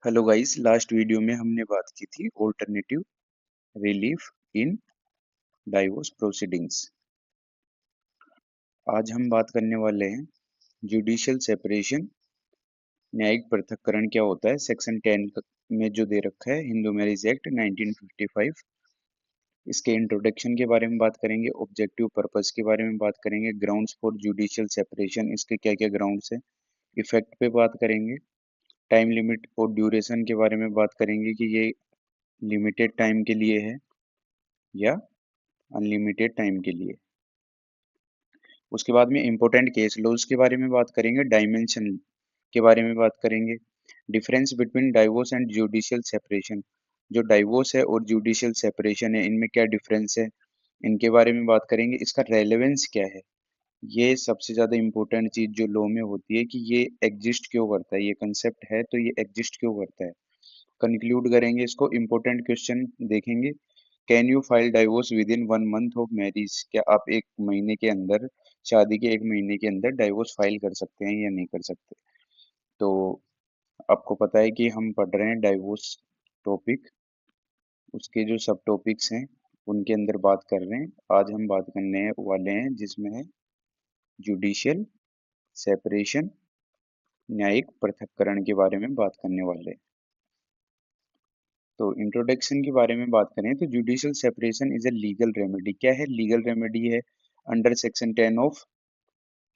Hello guys, last video में हमने बात की थी alternative relief in divorce proceedings. आज हम बात करने वाले हैं जुडिशियल सेपरेशन, न्यायिक पृथक्करण क्या होता है। सेक्शन 10 में जो दे रखा है हिंदू मैरिज एक्ट 1955, इसके इंट्रोडक्शन के बारे में बात करेंगे, ऑब्जेक्टिव पर्पस के बारे में बात करेंगे, ग्राउंड्स फॉर जुडिशियल सेपरेशन, इसके क्या क्या ग्राउंड्स हैं, इफेक्ट पे बात करेंगे, टाइम लिमिट और ड्यूरेशन के बारे में बात करेंगे कि ये लिमिटेड टाइम के लिए है या अनलिमिटेड टाइम के लिए। उसके बाद में इम्पोर्टेंट केस लॉज के बारे में बात करेंगे, डायमेंशन के बारे में बात करेंगे, difference between divorce and judicial separation, जो डाइवोर्स है और जुडिशियल सेपरेशन है इनमें क्या डिफरेंस है, इनके बारे में बात करेंगे, इसका रेलेवेंस क्या है। ये सबसे ज़्यादा इम्पोर्टेंट चीज़ जो लॉ में होती है कि ये एग्जिस्ट क्यों करता है, ये कंसेप्ट है तो ये एग्जिस्ट क्यों करता है। कंक्लूड करेंगे इसको, इम्पोर्टेंट क्वेश्चन देखेंगे। Can you file divorce within 1 month of marriage, क्या आप एक महीने के अंदर, शादी के एक महीने के अंदर डाइवोर्स फाइल कर सकते हैं या नहीं कर सकते। तो आपको पता है कि हम पढ़ रहे हैं डाइवोर्स टॉपिक, उसके जो सब टॉपिक्स हैं उनके अंदर बात कर रहे हैं। आज हम बात करने वाले हैं जिसमें है जुडिशियल सेपरेशन, न्यायिक पृथक्करण के बारे में बात करने वाले हैं। तो इंट्रोडक्शन के बारे में बात करें तो judicial separation is a legal remedy. क्या है? लीगल रेमेडी है under section 10 of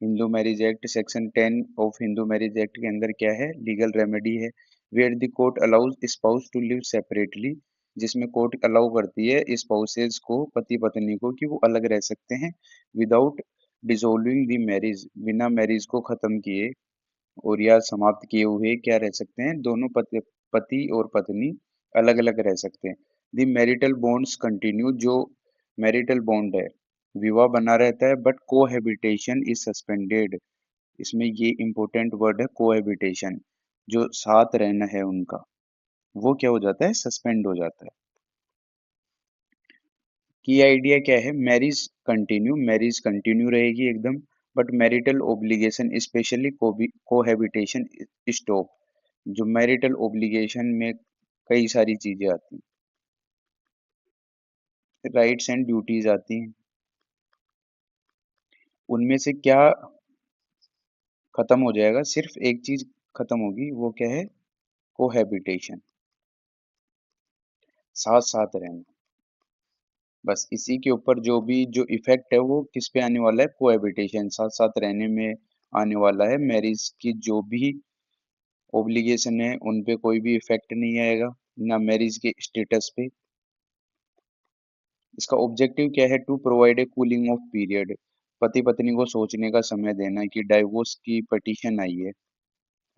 Hindu marriage act. Section 10 of Hindu marriage act के अंदर क्या है? लीगल रेमेडी है। Where the court allows spouse to live separately, जिसमें कोर्ट अलाउ करती है स्पाउसेस को, पति पत्नी को, कि वो अलग रह सकते हैं विदाउट डिसोल्विंग द मैरिज, बिना मैरिज को खत्म किए और या समाप्त किए हुए क्या रह सकते हैं, दोनों पति और पत्नी अलग अलग रह सकते हैं। द मैरिटल बॉन्ड्स कंटिन्यू, जो मैरिटल बॉन्ड है विवाह बना रहता है, बट कोहैबिटेशन इज सस्पेंडेड। इसमें ये इंपॉर्टेंट वर्ड है कोहैबिटेशन, जो साथ रहना है उनका वो क्या हो जाता है, सस्पेंड हो जाता है। की आइडिया क्या है? मैरिज कंटिन्यू रहेगी एकदम, but marital obligation specially cohabitation stop. जो मैरिटल ओब्लिगेशन में कई सारी चीजें आती हैं, राइट्स एंड ड्यूटीज आती हैं, उनमें से क्या खत्म हो जाएगा? सिर्फ एक चीज खत्म होगी, वो क्या है? कोहैबिटेशन, साथ साथ रहना। बस इसी के ऊपर जो भी जो इफेक्ट है वो किस पे आने वाला है? कोहैबिटेशन, साथ साथ रहने में आने वाला है। मैरिज की जो भी ओब्लिगेशन है उन पे कोई भी इफेक्ट नहीं आएगा, ना मैरिज के स्टेटस पे। इसका ऑब्जेक्टिव क्या है? To provide a cooling off period, पति पत्नी को सोचने का समय देना कि डाइवोर्स की पिटीशन आई है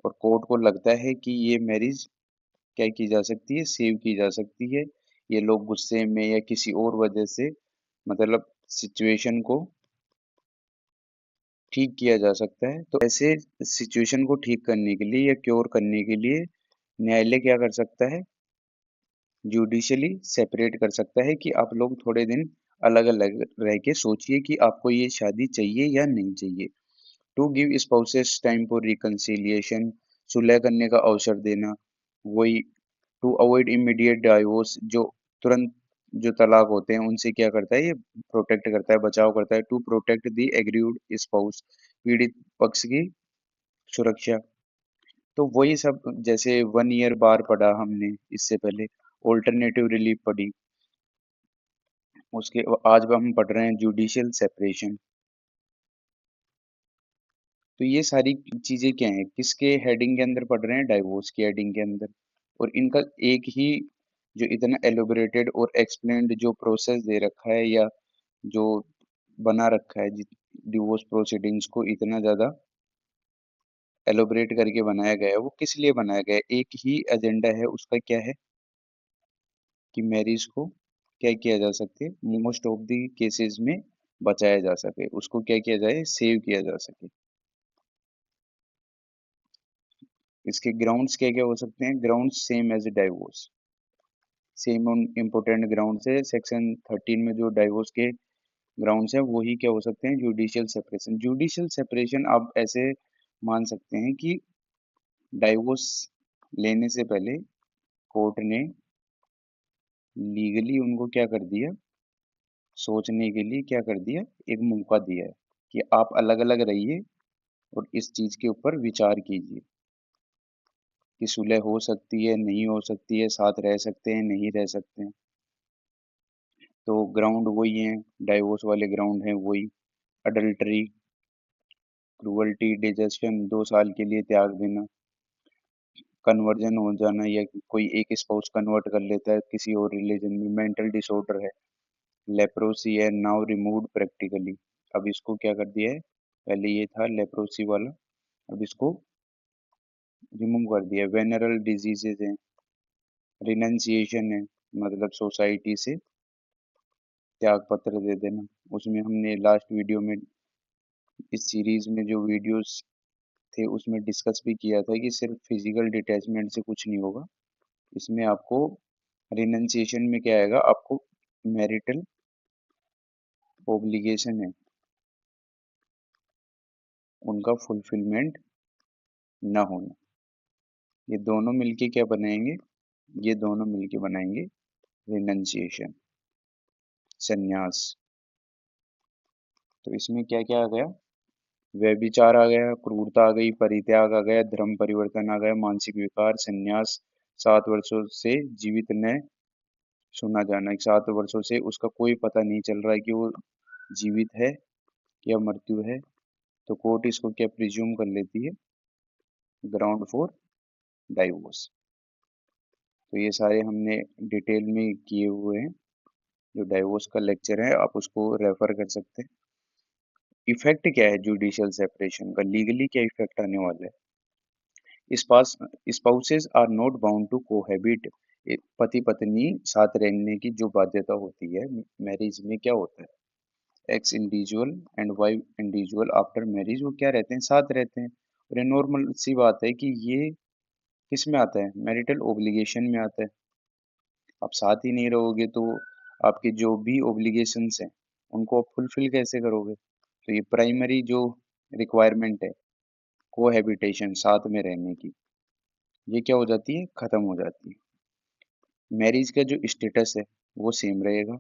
और कोर्ट को लगता है कि ये मैरिज क्या की जा सकती है, सेव की जा सकती है। ये लोग गुस्से में या किसी और वजह से, मतलब सिचुएशन को ठीक किया जा सकता है। तो ऐसे सिचुएशन को ठीक करने के लिए या क्योर करने के लिए न्यायालय क्या कर सकता है? जुडिशली सेपरेट कर सकता है कि आप लोग थोड़े दिन अलग अलग रह के सोचिए कि आपको ये शादी चाहिए या नहीं चाहिए। To give spouses time for reconciliation, सुलह करने का अवसर देना। वही टू अवॉइड इमीडिएट डाइवोर्स, जो तुरंत जो तलाक होते हैं उनसे क्या करता है? ये प्रोटेक्ट करता है, बचाव करता है। To protect the agreed spouse, पीड़ित पक्ष की सुरक्षा। तो वही सब, जैसे 1 ईयर बार पढ़ा हमने इससे पहले, ऑल्टरनेटिव रिलीफ पढ़ी, उसके आज हम पढ़ रहे हैं जुडिशियल सेपरेशन। तो ये सारी चीजें क्या हैं, किसके हेडिंग के अंदर पढ़ रहे हैं? डाइवोर्स की हेडिंग के अंदर। और इनका एक ही जो इतना एलोबरेटेड और एक्सप्लेन्ड जो प्रोसेस दे रखा है, या जो बना रखा है डिवोर्स प्रोसीडिंग्स को इतना ज्यादा एलोबरेट करके बनाया गया है, वो किस लिए बनाया गया है? एक ही एजेंडा है उसका, क्या है? कि मैरिज को क्या किया जा सके, मोस्ट ऑफ द केसेस में बचाया जा सके, उसको क्या किया जाए? सेव किया जा सके। इसके ग्राउंड्स क्या क्या हो सकते हैं? Grounds same as divorce, same उन इम्पोर्टेंट ग्राउंड्स है। सेक्शन 13 में जो डाइवोर्स के ग्राउंड्स हैं वही क्या हो सकते हैं? Judicial separation. जुडिशियल सेपरेशन आप ऐसे मान सकते हैं कि डाइवोर्स लेने से पहले कोर्ट ने लीगली उनको क्या कर दिया, सोचने के लिए क्या कर दिया, एक मौका दिया है कि आप अलग अलग रहिए और इस चीज के ऊपर विचार कीजिए कि सुलह हो सकती है, नहीं हो सकती है, साथ रह सकते हैं, नहीं रह सकते हैं। तो ग्राउंड वही है, डाइवोर्स वाले ग्राउंड हैं वही, अडल्टरी, क्रूअल्टी, डिजेशन, 2 साल के लिए त्याग देना, कन्वर्जन हो जाना, या कोई एक स्पाउस कन्वर्ट कर लेता है किसी और रिलीजन में, मेंटल डिसऑर्डर है, लेप्रोसी है, नाउ रिमूव्ड प्रैक्टिकली। अब इसको क्या कर दिया है, पहले ये था लेप्रोसी वाला, अब इसको रिमूव कर दिया। वेनरल डिजीजेज हैं, रिनंसिएशन है, मतलब सोसाइटी से त्याग पत्र दे देना। उसमें हमने लास्ट वीडियो में, इस सीरीज में जो वीडियोस थे उसमें डिस्कस भी किया था कि सिर्फ फिजिकल डिटैचमेंट से कुछ नहीं होगा, इसमें आपको रिनंसिएशन में क्या आएगा, आपको मैरिटल ओब्लिगेशन है उनका फुलफिलमेंट न होना। ये दोनों मिलके क्या बनाएंगे, ये दोनों मिलके बनाएंगे रिनंसिएशन, संन्यास। तो इसमें क्या क्या आ गया, व्यभिचार आ गया, क्रूरता आ गई, परित्याग आ गया, धर्म परिवर्तन आ गया, मानसिक विकार, संन्यास, 7 वर्षों से जीवित न सुना जाना, 7 वर्षों से उसका कोई पता नहीं चल रहा है कि वो जीवित है या मृत्यु है, तो कोर्ट इसको क्या प्रिज्यूम कर लेती है, ग्राउंड फॉर डाइवोर्स। तो ये सारे हमने डिटेल में किए हुए हैं, जो डाइवोर्स का लेक्चर है आप उसको रेफर कर सकते हैं। इफेक्ट क्या है जुडिशियल सेपरेशन का, लीगली क्या इफेक्ट आने वाला है। Spouses are not bound to cohabit, पति पत्नी साथ रहने की जो बाध्यता होती है मैरिज में, क्या होता है, X individual and Y individual after marriage वो क्या रहते हैं, साथ रहते हैं। और ये नॉर्मल सी बात है कि ये किस में आता है, मैरिटल ओब्लिगेशन में आता है। आप साथ ही नहीं रहोगे तो आपके जो भी ओब्लिगेशंस हैं उनको आप फुलफिल कैसे करोगे। तो ये प्राइमरी जो रिक्वायरमेंट है कोहैबिटेशन, साथ में रहने की, ये क्या हो जाती है, खत्म हो जाती है। मैरिज का जो स्टेटस है वो सेम रहेगा,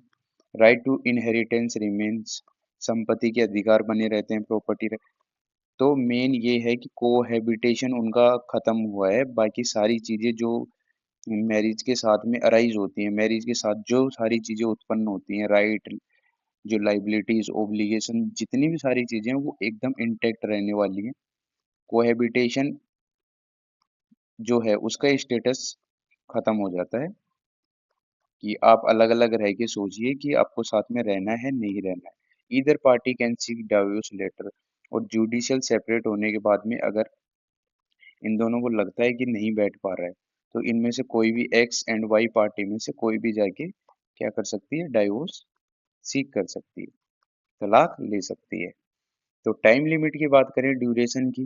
राइट टू इनहेरिटेंस रिमेन्स, संपत्ति के अधिकार बने रहते हैं, प्रॉपर्टी रह। तो मेन ये है कि कोहैबिटेशन उनका खत्म हुआ है, बाकी सारी चीजें जो मैरिज के साथ में अराइज होती हैं, मैरिज के साथ जो सारी चीजें उत्पन्न होती हैं, राइट, जो लाइबिलिटीज, ओब्लिगेशन, जितनी भी सारी चीजें हैं वो एकदम इंटैक्ट रहने वाली हैं। कोहैबिटेशन जो है उसका स्टेटस खत्म हो जाता है कि आप अलग अलग रह के सोचिए कि आपको साथ में रहना है, नहीं रहना है। Either party can seek divorce later, और जुडिशियल सेपरेट होने के बाद में अगर इन दोनों को लगता है कि नहीं बैठ पा रहा है, तो इनमें से कोई भी एक्स एंड वाई पार्टी में से कोई भी जाके क्या कर सकती है, डाइवोर्स सीक कर सकती है, तलाक ले सकती है। तो टाइम लिमिट की बात करें, ड्यूरेशन की,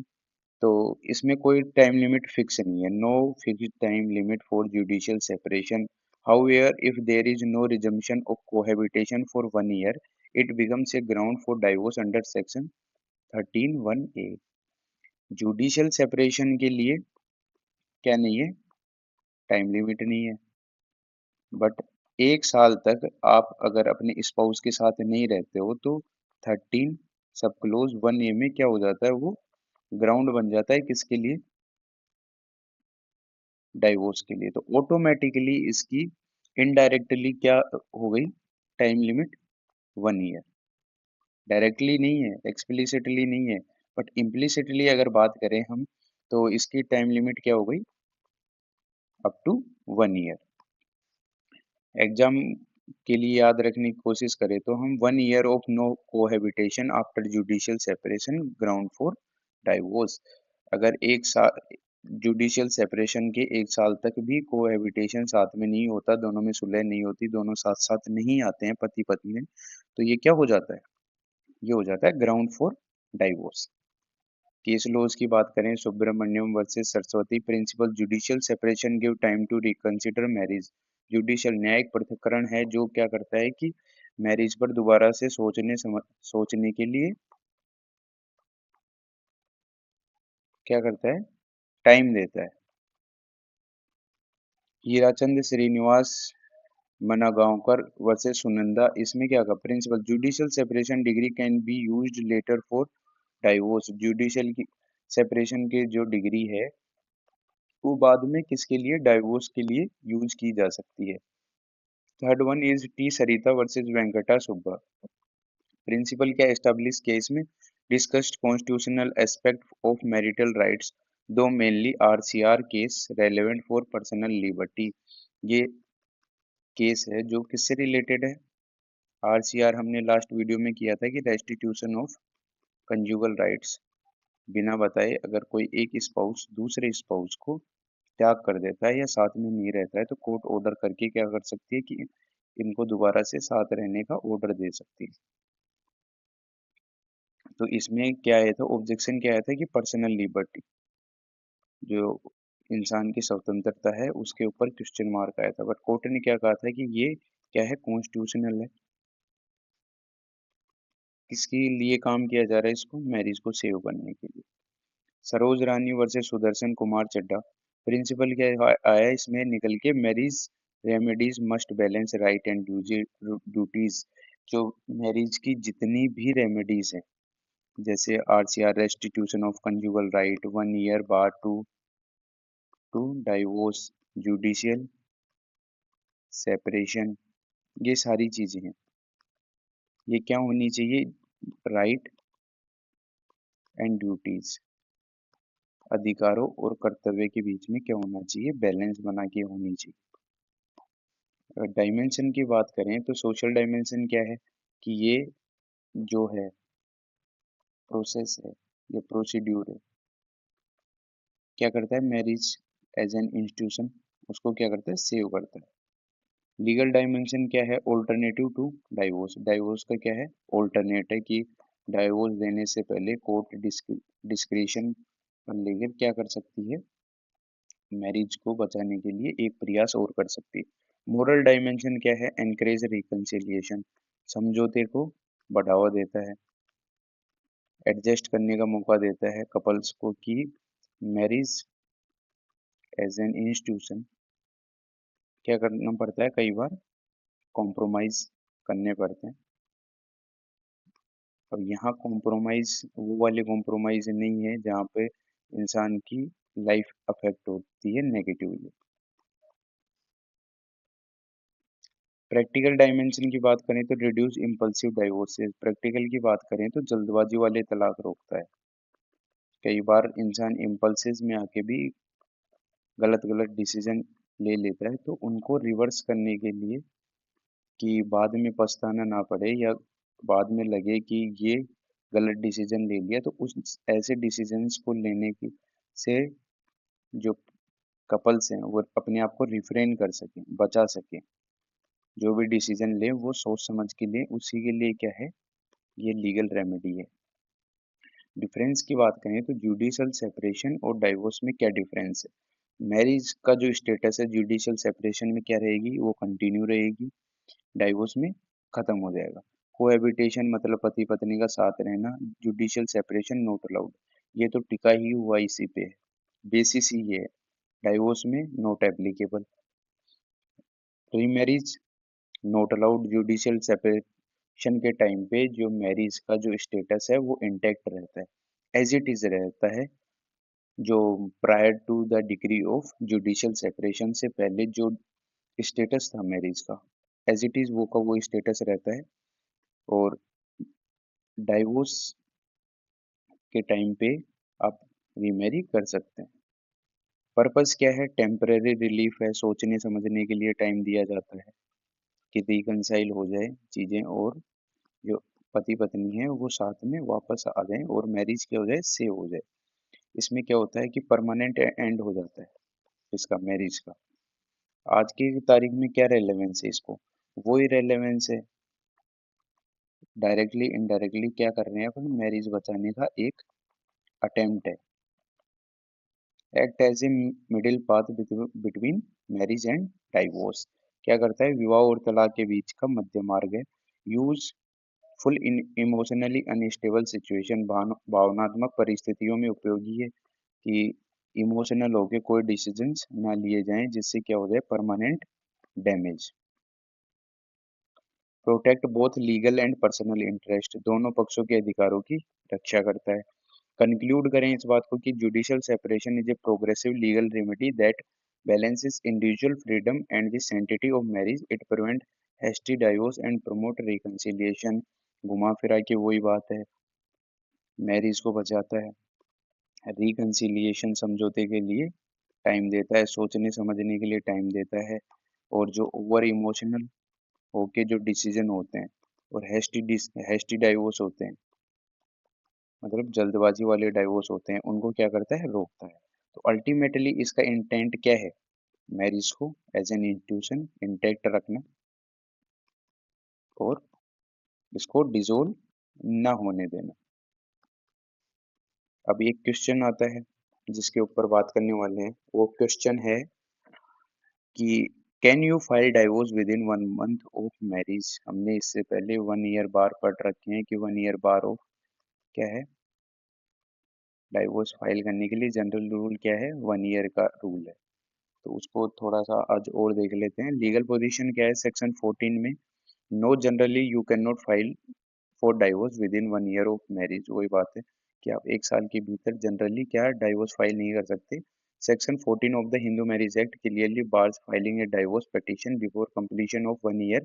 तो इसमें कोई टाइम लिमिट फिक्स नहीं है, no fixed time limit for judicial separation. However, if there is no resumption of cohabitation for 1 year, it becomes a ground for divorce under section 13(1)(a। Judicial separation के लिए क्या नहीं है, time limit नहीं है, but 1 साल तक आप अगर अपने स्पाउस के साथ नहीं रहते हो तो 13 सब क्लोज 1(a) में क्या हो जाता है, वो ग्राउंड बन जाता है किसके लिए, डाइवोर्स के लिए। तो ऑटोमेटिकली इसकी इनडायरेक्टली क्या हो गई, टाइम लिमिट 1 ईयर। डायरेक्टली नहीं है, एक्सप्लिसिटली नहीं है, बट इम्प्लिसिटली अगर बात करें हम, तो इसकी टाइम लिमिट क्या हो गई, अप टू 1 ईयर। एग्जाम के लिए याद रखने की कोशिश करें तो हम 1 year of no cohabitation after judicial separation ground for divorce. अगर 1 साल जुडिशियल सेपरेशन के 1 साल तक भी कोहेबिटेशन साथ में नहीं होता, दोनों में सुलह नहीं होती, दोनों साथ साथ नहीं आते हैं पति पत्नी, तो ये क्या हो जाता है, ये हो जाता है ground for divorce. Case laws की बात करें, Subramaniam versus Saraswati principle, judicial separation give time to reconsider marriage. Judicial न्यायिक पृथक्करण है जो क्या करता है कि मैरिज पर दोबारा से सोचने के लिए क्या करता है, टाइम देता है। हीराचंद श्रीनिवास मनागांवकर वर्सेस सुनंदा, इसमें क्या का principle judicial separation decree can be used later for divorce. Judicial की सेपरेशन के जो डिग्री है वो बाद में किसके लिए, डाइवोर्स के लिए यूज की जा सकती है। Third one is T Sarita versus Venkata Subba. Principle क्या एस्टेब्लिश किया इसमें, discussed constitutional aspect of marital rights, दो mainly RCR case relevant for personal liberty. ये केस है जो किससे रिलेटेड है, आरसीआर हमने लास्ट वीडियो में किया था कि रेस्टिट्यूशन ऑफ कंजुगल राइट्स, बिना बताए अगर कोई एक स्पाउस दूसरे स्पाउस को त्याग कर देता है या साथ में नहीं रहता है तो कोर्ट ऑर्डर करके क्या कर सकती है कि इनको दोबारा से साथ रहने का ऑर्डर दे सकती है। तो इसमें क्या आया था, ऑब्जेक्शन क्या आया था कि पर्सनल लिबर्टी, जो इंसान की स्वतंत्रता है उसके ऊपर क्वेश्चन मार्क आया था, बट कोर्ट ने क्या कहा था कि ये क्या है, कॉन्स्टिट्यूशनल है। किसके लिए काम किया जा रहा है इसको, मैरिज को सेव करने के लिए। सरोज रानी वर्सेस सुदर्शन कुमार चड्ढा, प्रिंसिपल क्या आया इसमें निकल के, marriage remedies must balance right and duties. जो मैरिज की जितनी भी रेमेडीज है, जैसे RCR restitution of conjugal right, 1 year bar to divorce, judicial separation, ये सारी चीजें हैं, ये क्या होनी चाहिए, राइट एंड ड्यूटीज, अधिकारों और कर्तव्य के बीच में क्या होना चाहिए, बैलेंस बना के होनी चाहिए। अगर डायमेंशन की बात करें तो सोशल डायमेंशन क्या है कि ये जो है प्रोसेस है, ये प्रोसीड्यूर है, क्या करता है, मैरिज एज एन इंस्टीट्यूशन उसको क्या करता है, सेव करता है। लीगल डायमेंशन क्या है, ऑल्टरनेटिव टू डाइवोर्स, डाइवोर्स का क्या है, ऑल्टरनेट है कि डाइवोर्स देने से पहले कोर्ट डिस्क्रिशन पर लेकर क्या कर सकती है, मैरिज को बचाने के लिए एक प्रयास और कर सकती है। मोरल डायमेंशन क्या है, एनकरेज रिकंसिलिएशन, समझौते को बढ़ावा देता है, एडजस्ट करने का मौका देता है कपल्स को कि मैरिज एज एन इंस्टीट्यूशन क्या करना पड़ता है, कई बार कॉम्प्रोमाइज करने पड़ते हैं। और यहाँ कॉम्प्रोमाइज वो वाले कॉम्प्रोमाइज नहीं है जहाँ पे इंसान की लाइफ अफेक्ट होती है नेगेटिवली। प्रैक्टिकल डायमेंशन की बात करें तो रिड्यूस इम्पल्सिव डाइवोर्सेस, प्रैक्टिकल की बात करें तो जल्दबाजी वाले तलाक रोकता है। कई बार इंसान इम्पल्सिस में आके भी गलत गलत डिसीजन ले लेता है, तो उनको रिवर्स करने के लिए कि बाद में पछताना ना पड़े या बाद में लगे कि ये गलत डिसीजन ले लिया, तो उस ऐसे डिसीजंस को लेने की से जो कपल्स हैं वो अपने आप को रिफ्रेन कर सकें, बचा सकें, जो भी डिसीजन ले वो सोच समझ के लिए, उसी के लिए क्या है, ये लीगल रेमेडी है। डिफरेंस की बात करें तो जुडिशियल सेपरेशन और डाइवोर्स में क्या डिफरेंस है, मैरिज का जो स्टेटस है जुडिशियल सेपरेशन में क्या रहेगी, वो कंटिन्यू रहेगी, डाइवोर्स में खत्म हो जाएगा। कोहैबिटेशन मतलब पति पत्नी का साथ रहना, जुडिशियल सेपरेशन नॉट अलाउड, ये तो टिका ही हुआ इसी पे है, बेसिस ही ये है, डाइवोर्स में not applicable. Pre marriage not allowed, judicial separation के टाइम पे जो मैरिज का जो स्टेटस है वो इंटैक्ट रहता है, एज इट इज रहता है, जो prior to the decree of judicial separation से पहले जो स्टेटस था मैरिज का, एज इट इज वो का वो स्टेटस रहता है। और डाइवोर्स के टाइम पे आप रीमैरी कर सकते हैं। पर्पस क्या है, टेम्परेरी रिलीफ है, सोचने समझने के लिए टाइम दिया जाता है कि रिकंसाइल हो जाए चीज़ें और जो पति पत्नी है वो साथ में वापस आ जाएं और मैरिज क्या हो जाए, सेव हो जाए। इसमें क्या होता है कि परमानेंट एंड हो जाता है इसका, मैरिज का। आज की तारीख में क्या रेलेवेंस है इसको, वही रेलेवेंस है, डायरेक्टली इनडायरेक्टली क्या कर रहे हैं अपन, मैरिज बचाने का एक अटेम्प्ट है। Act as a middle path between marriage and divorce, क्या करता है, विवाह और तलाक के बीच का मध्य मार्ग है। Use full in emotionally unstable situation, भावनात्मक परिस्थितियों में उपयोगी है कि इमोशनल होके कोई डिसीजंस ना लिए जाएं जिससे क्या हो जाए permanent damage. Protect both legal and personal interest, दोनों पक्षों के अधिकारों की रक्षा करता है। कंक्लूड करें इस बात को कि judicial separation is a progressive legal remedy that balances individual freedom and the sanctity of marriage. It prevent hasty divorce and promote reconciliation. घुमा फिरा के वही बात है, मैरिज को बचाता है, रिकंसिलिएशन समझौते के लिए टाइम देता है, सोचने समझने के लिए टाइम देता है, और जो ओवर इमोशनल होके जो डिसीजन होते हैं और हैस्टी डाइवोर्स होते हैं, मतलब जल्दबाजी वाले डाइवोर्स होते हैं, उनको क्या करता है, रोकता है। तो अल्टीमेटली इसका इंटेंट क्या है, मैरिज को एज एन इंस्टीट्यूशन इंटैक्ट रखना और इसको डिसोल्व ना होने देना। अब एक क्वेश्चन आता है जिसके ऊपर बात करने वाले हैं, वो क्वेश्चन है कि can you file divorce within 1 month of marriage. हमने इससे पहले 1 ईयर बार पढ़ रखे हैं कि 1 ईयर बार ऑफ क्या है, डाइवोर्स फाइल करने के लिए जनरल रूल क्या है, 1 ईयर का रूल है। तो उसको थोड़ा सा आज और देख लेते हैं। लीगल पोजीशन क्या है सेक्शन 14 में, no generally you can not file for divorce within 1 year of marriage. वही बात है कि आप 1 साल के भीतर जनरली क्या डाइवोर्स फाइल नहीं कर सकते। Section 14 of the Hindu marriage act clearly bars filing a divorce petition before completion of 1 year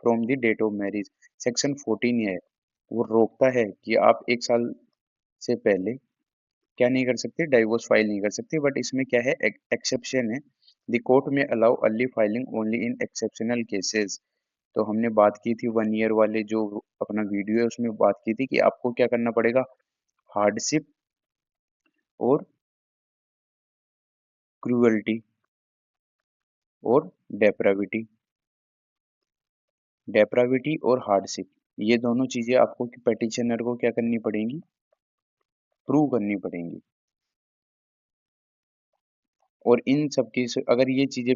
from the date of marriage. Section 14 है वो रोकता है कि आप 1 साल से पहले क्या नहीं कर सकते, डाइवोर्स फाइल नहीं कर सकते। बट इसमें क्या है, एक्सेप्शन है, द कोर्ट में allow early filing only in exceptional cases. तो हमने बात की थी 1 ईयर वाले जो अपना वीडियो है उसमें बात की थी कि आपको क्या करना पड़ेगा, हार्डशिप और क्रूअल्टी और डेप्राविटी, डेप्राविटी और हार्डशिप, ये दोनों चीजें आपको पेटिशनर को क्या करनी पड़ेंगी, प्रूव करनी पड़ेंगी। और इन सब की अगर ये चीजें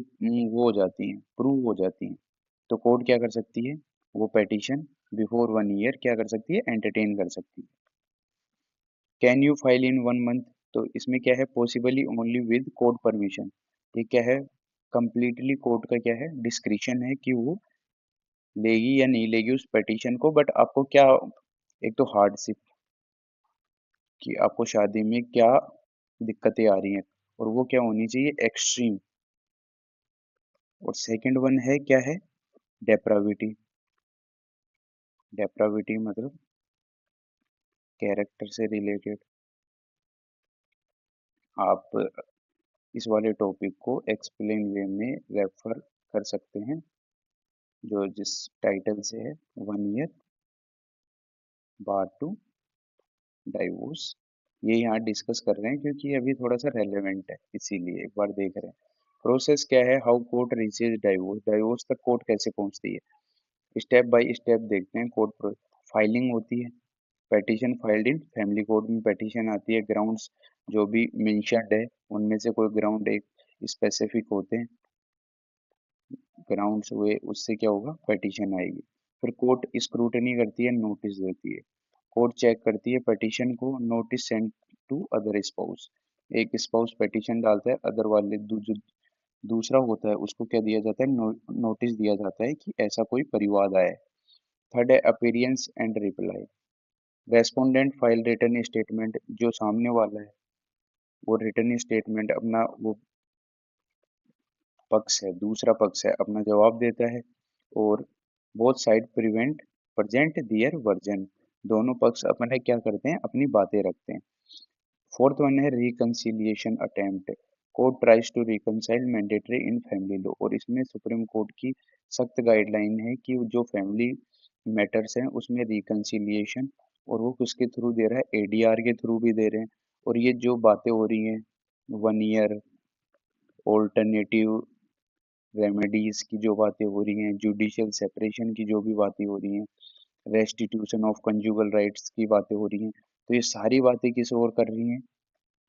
वो हो जाती हैं, प्रूव हो जाती हैं, तो कोर्ट क्या कर सकती है, वो पेटिशन बिफोर 1 ईयर क्या कर सकती है, एंटरटेन कर सकती है। Can you file in 1 month, तो इसमें क्या है, possibly only with court permission. ये क्या है, कंप्लीटली कोर्ट का क्या है, डिस्क्रिशन है कि वो लेगी या नहीं लेगी उस पिटीशन को। बट आपको क्या, एक तो हार्डशिप कि आपको शादी में क्या दिक्कतें आ रही हैं, और वो क्या होनी चाहिए, एक्सट्रीम। और सेकंड वन है क्या है, डेप्राविटी। डेप्राविटी मतलब कैरेक्टर से रिलेटेड। आप इस वाले टॉपिक को एक्सप्लेन वे में रेफर कर सकते हैं, जो जिस टाइटल से है 1 ईयर बार टू डाइवोर्स। ये यहाँ डिस्कस कर रहे हैं क्योंकि अभी थोड़ा सा रेलेवेंट है, इसीलिए एक बार देख रहे हैं। प्रोसेस क्या है, how court reaches divorce, divorce तक कोर्ट कैसे पहुंचती है, स्टेप बाय स्टेप देखते हैं। कोर्ट फाइलिंग होती है, petition filed in family court में पेटिशन आती है, ग्राउंड्स जो भी मेंशन्ड है उनमें से कोई ग्राउंड एक स्पेसिफिक होते हैं, ग्राउंड्स हुए उससे क्या होगा, पेटिशन आएगी। फिर कोर्ट स्क्रूटनी करती है, नोटिस देती है, कोर्ट चेक करती है पिटीशन को, notice send to other spouse. एक स्पाउस पिटीशन डालता है, अदर वाले जो दूसरा होता है उसको क्या दिया जाता है, नोटिस दिया जाता है कि ऐसा कोई परिवाद आया है। थर्ड है appearance and reply, respondent file return statement, जो सामने वाला है वो रिटर्न स्टेटमेंट अपना वो पक्ष है, दूसरा पक्ष है अपना जवाब देता है, और बोथ साइड प्रेजेंट दियर वर्जन, दोनों पक्ष अपने क्या करते हैं, अपनी बातें रखते हैं। फोर्थ वन है reconciliation attempt, court tries to reconcile mandatory in family law, और इसमें सुप्रीम कोर्ट की सख्त गाइडलाइन है कि जो फैमिली मैटर्स हैं उसमें रिकंसिलिएशन, और वो किसके थ्रू दे रहा है, एडीआर के थ्रू भी दे रहे हैं। और ये जो बातें हो रही हैं 1 ईयर ऑल्टरनेटिव रेमेडीज की जो बातें हो रही हैं, जुडिशियल सेपरेशन की जो भी बातें हो रही हैं, रेस्टिट्यूशन ऑफ कंजुगल राइट्स की बातें हो रही हैं, तो ये सारी बातें किस ओर कर रही हैं,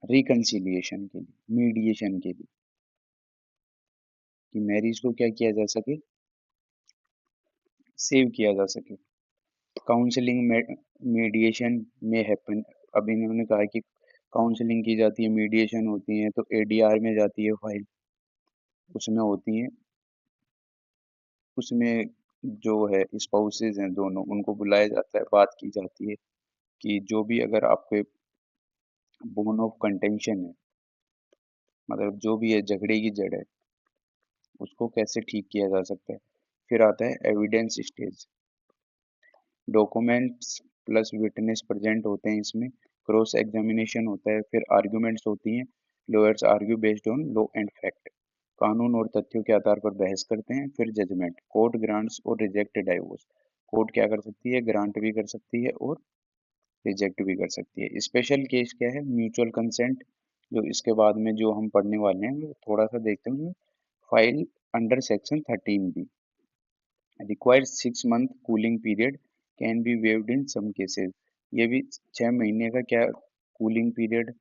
रिकंसिलिएशन के लिए, मीडिएशन के लिए, कि मैरिज को क्या किया जा सके, सेव किया जा सके। काउंसलिंग मीडिएशन में हैपन, अब इन्होंने कहा कि काउंसलिंग की जाती है, मीडिएशन होती है, तो एडीआर में जाती है फाइल, उसमें होती है, उसमें जो है स्पाउसेज हैं दोनों, उनको बुलाया जाता है, बात की जाती है कि जो भी अगर आपके बोन ऑफ कंटेंशन है, मतलब जो भी है झगड़े की जड़ है, उसको कैसे ठीक किया जा सकता है। फिर आता है evidence stage, documents plus witness present होते हैं इसमें, क्रॉस एग्जामिनेशन होता है, फिर आर्ग्यूमेंट्स होती हैं, lawyers argue based on law and fact, कानून और तथ्यों के आधार पर बहस करते हैं, फिर जजमेंट, कोर्ट ग्रांट्स और रिजेक्ट डाइवोर्स, कोर्ट क्या कर सकती है, ग्रांट भी कर सकती है और रिजेक्ट भी कर सकती है। स्पेशल केस क्या है, म्यूचुअल कंसेंट, जो इसके बाद में जो हम पढ़ने वाले हैं वो थोड़ा सा देखते हैं। File under section 13B requires 6 month cooling period, can be waived in some cases. ये भी 6 महीने का क्या कूलिंग पीरियड,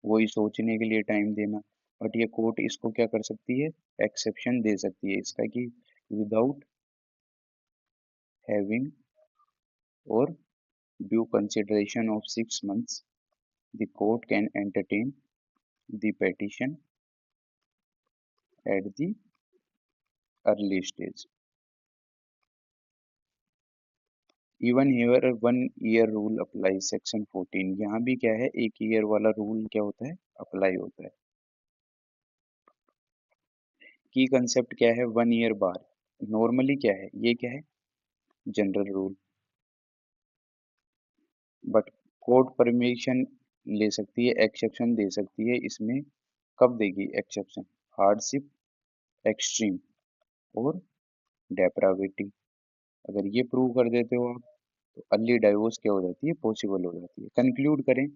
वही सोचने के लिए टाइम देना, बट ये कोर्ट इसको क्या कर सकती है, एक्सेप्शन दे सकती है इसका कि विदाउट हैविंग और due consideration of 6 months the court can entertain the petition at the early stage. Even here 1 year rule apply, section 14, यहाँ भी क्या है, 1 year वाला रूल क्या होता है, अप्लाई होता है। की कंसेप्ट क्या है, 1 year बार, नॉर्मली क्या है, ये क्या है, general rule, but court permission ले सकती है, एक्सेप्शन दे सकती है इसमें। कब देगी एक्सेप्शन, हार्डशिप, एक्सट्रीम और डेप्राविटी, अगर ये प्रूव कर देते हो आप, तो अर्ली डाइवोर्स क्या हो जाती है, पॉसिबल हो जाती है। कंक्लूड करें,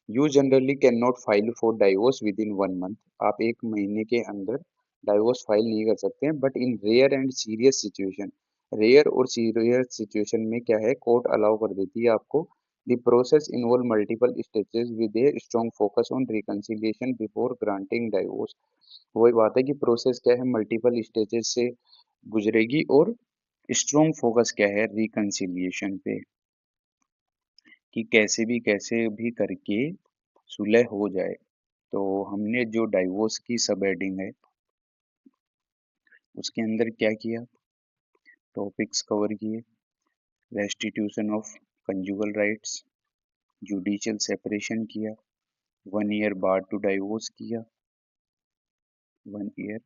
you generally can not file for divorce within 1 month, आप 1 महीने के अंदर डाइवोर्स फाइल नहीं कर सकते हैं, but in rare and serious situation, rare और सीरियस सिचुएशन में क्या है, कोर्ट अलाउ कर देती है आपको। The process involve multiple stages with a strong focus on reconciliation before granting divorce, वही बात है कि प्रोसेस क्या है, मल्टीपल स्टेजेस से गुजरेगी और स्ट्रॉन्ग फोकस क्या है, रिकंसिलिएशन पे, कि कैसे भी करके सुलह हो जाए। तो हमने जो डाइवोर्स की सब हेडिंग है उसके अंदर क्या किया, टॉपिक्स कवर किए, restitution of conjugal rights, judicial separation किया, 1 year बार टू डाइवोर्स किया, 1 year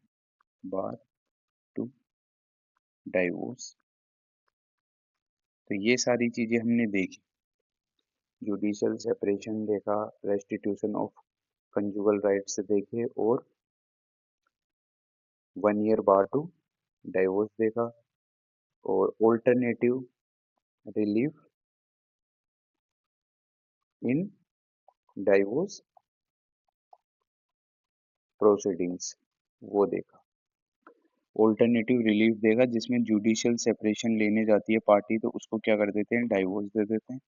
बार टू डाइवोर्स, तो ये सारी चीजें हमने देखी, जुडिशियल सेपरेशन देखा, रेस्टिट्यूशन ऑफ कंजुगल राइट्स देखे और 1 year बार टू डाइवोर्स देखा, और alternative relief in divorce proceedings वो देखा। ऑल्टरनेटिव रिलीफ देगा, जिसमें जुडिशियल सेपरेशन लेने जाती है पार्टी तो उसको क्या कर देते हैं, डाइवोर्स दे देते हैं,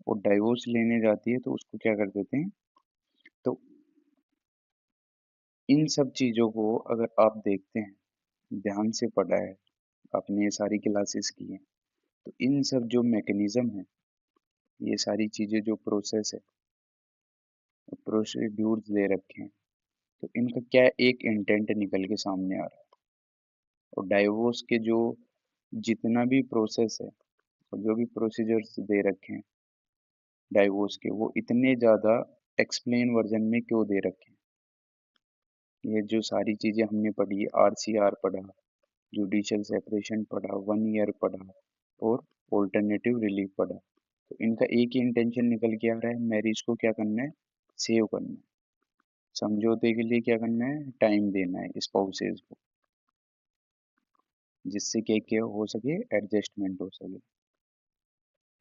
और डाइवोर्स लेने जाती है तो उसको क्या कर देते हैं। तो इन सब चीज़ों को अगर आप देखते हैं, ध्यान से पढ़ा है, आपने ये सारी क्लासेस की हैं, तो इन सब जो मैकेनिज्म है, ये सारी चीज़ें जो प्रोसेस है, प्रोसीड्यूर्स दे रखे हैं, तो इनका क्या एक इंटेंट निकल के सामने आ रहा है। और डाइवोर्स के जो जितना भी प्रोसेस है और जो भी प्रोसीजर्स दे रखे हैं डाइवोर्स के, वो इतने ज़्यादा एक्सप्लेन वर्जन में क्यों दे रखे हैं। ये जो सारी चीज़ें हमने पढ़ी, आरसीआर पढ़ा, जुडिशियल सेपरेशन पढ़ा, 1 year पढ़ा और ऑल्टरनेटिव रिलीफ पढ़ा, तो इनका एक ही इंटेंशन निकल के आ रहा है, मैरिज को क्या करना है, सेव करना है, समझौते के लिए क्या करना है, टाइम देना है स्पाउसेज को, जिससे क्या क्या हो सके, एडजस्टमेंट हो सके,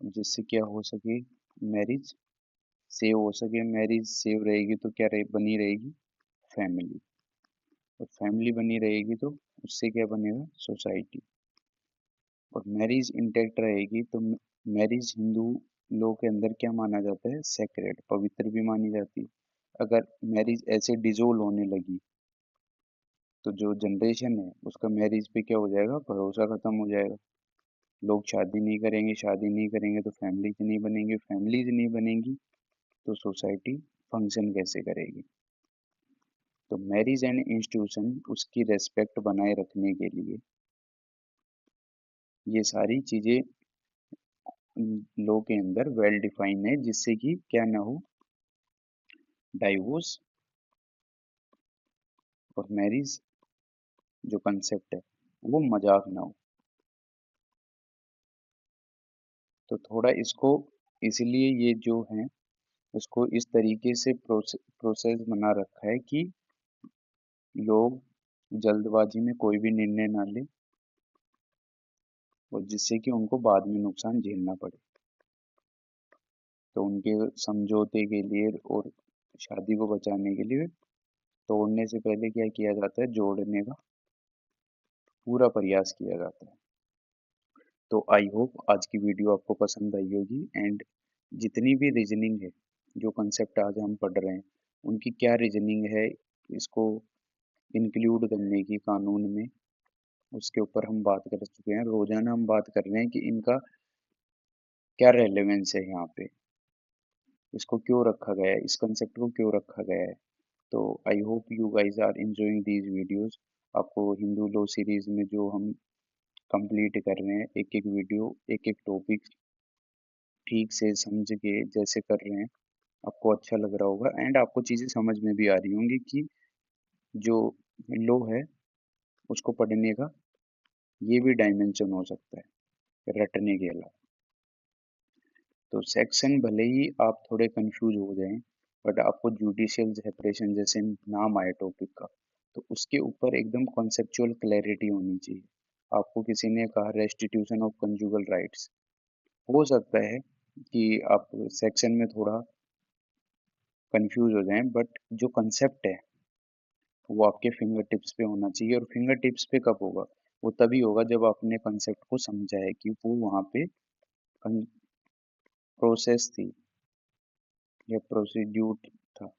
जिससे क्या हो सके, मैरिज सेव हो सके। मैरिज सेव रहेगी तो क्या बनी रहेगी, फैमिली, और फैमिली बनी रहेगी तो उससे क्या बनेगा, सोसाइटी, और मैरिज इंटैक्ट रहेगी तो मैरिज हिंदू लोग के अंदर क्या माना जाता है, सेक्रेड, पवित्र भी मानी जाती है। अगर मैरिज ऐसे डिजोल्व होने लगी तो जो जनरेशन है उसका मैरिज पे क्या हो जाएगा, भरोसा खत्म हो जाएगा, लोग शादी नहीं करेंगे, शादी नहीं करेंगे तो फैमिलीज नहीं बनेंगे, फैमिलीज नहीं बनेंगी तो सोसाइटी फंक्शन कैसे करेगी। तो मैरिज एंड इंस्टीट्यूशन उसकी रेस्पेक्ट बनाए रखने के लिए ये सारी चीजें लॉ के अंदर वेल डिफाइन है, जिससे कि क्या ना हो, डाइवोर्स और मैरिज जो कंसेप्ट है वो मजाक ना हो। तो थोड़ा इसको इसलिए ये जो है इसको इस तरीके से प्रोसेस बना रखा है कि लोग जल्दबाजी में कोई भी निर्णय ना ले और जिससे कि उनको बाद में नुकसान झेलना पड़े। तो उनके समझौते के लिए और शादी को बचाने के लिए तोड़ने से पहले क्या किया जाता है, जोड़ने का पूरा प्रयास किया जाता है। तो आई होप आज की वीडियो आपको पसंद आई होगी एंड जितनी भी रीजनिंग है, जो कंसेप्ट आज हम पढ़ रहे हैं, उनकी क्या रीजनिंग है इसको इंक्लूड करने की कानून में, उसके ऊपर हम बात कर चुके हैं। रोजाना हम बात कर रहे हैं कि इनका क्या रेलेवेंस है यहाँ पे, इसको क्यों रखा गया है, इस कंसेप्ट को क्यों रखा गया है। तो I hope you guys are enjoying these videos. आपको हिंदू लॉ सीरीज में जो हम कंप्लीट कर रहे हैं, एक एक वीडियो एक एक टॉपिक ठीक से समझ के जैसे कर रहे हैं, आपको अच्छा लग रहा होगा एंड आपको चीज़ें समझ में भी आ रही होंगी कि जो लॉ है उसको पढ़ने का ये भी डायमेंशन हो सकता है रटने के अलावा। तो सेक्शन भले ही आप थोड़े कंफ्यूज हो जाएं, बट आपको जुडिशियल सेपरेशन जैसे नाम आए टॉपिक का, तो उसके ऊपर एकदम कॉन्सेप्चुअल क्लैरिटी होनी चाहिए। आपको किसी ने कहा रेस्टिट्यूशन ऑफ कंजुगल राइट्स, हो सकता है कि आप सेक्शन में थोड़ा कंफ्यूज हो जाएं, बट जो कंसेप्ट है वो आपके फिंगर टिप्स पे होना चाहिए। और फिंगर टिप्स पे कब होगा, वो तभी होगा जब आपने कंसेप्ट को समझा है कि वो वहाँ पे प्रोसेस थी या प्रोसीड्यूट था,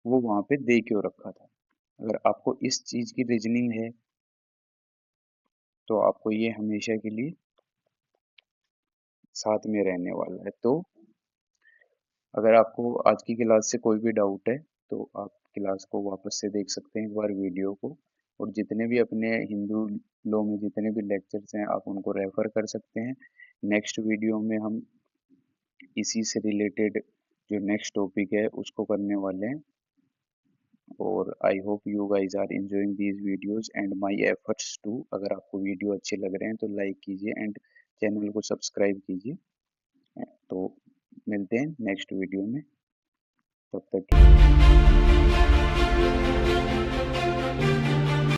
वो वहाँ पे दे क्यों रखा था। अगर आपको इस चीज़ की रीजनिंग है तो आपको ये हमेशा के लिए साथ में रहने वाला है। तो अगर आपको आज की क्लास से कोई भी डाउट है तो आप क्लास को वापस से देख सकते हैं एक बार वीडियो को, और जितने भी अपने हिंदू लॉ में जितने भी लेक्चर्स हैं आप उनको रेफर कर सकते हैं। नेक्स्ट वीडियो में हम इसी से रिलेटेड जो नेक्स्ट टॉपिक है उसको करने वाले हैं। और I hope you guys are enjoying these videos and my efforts too। अगर आपको वीडियो अच्छे लग रहे हैं तो लाइक कीजिए एंड चैनल को सब्सक्राइब कीजिए। तो मिलते हैं नेक्स्ट वीडियो में, तब तक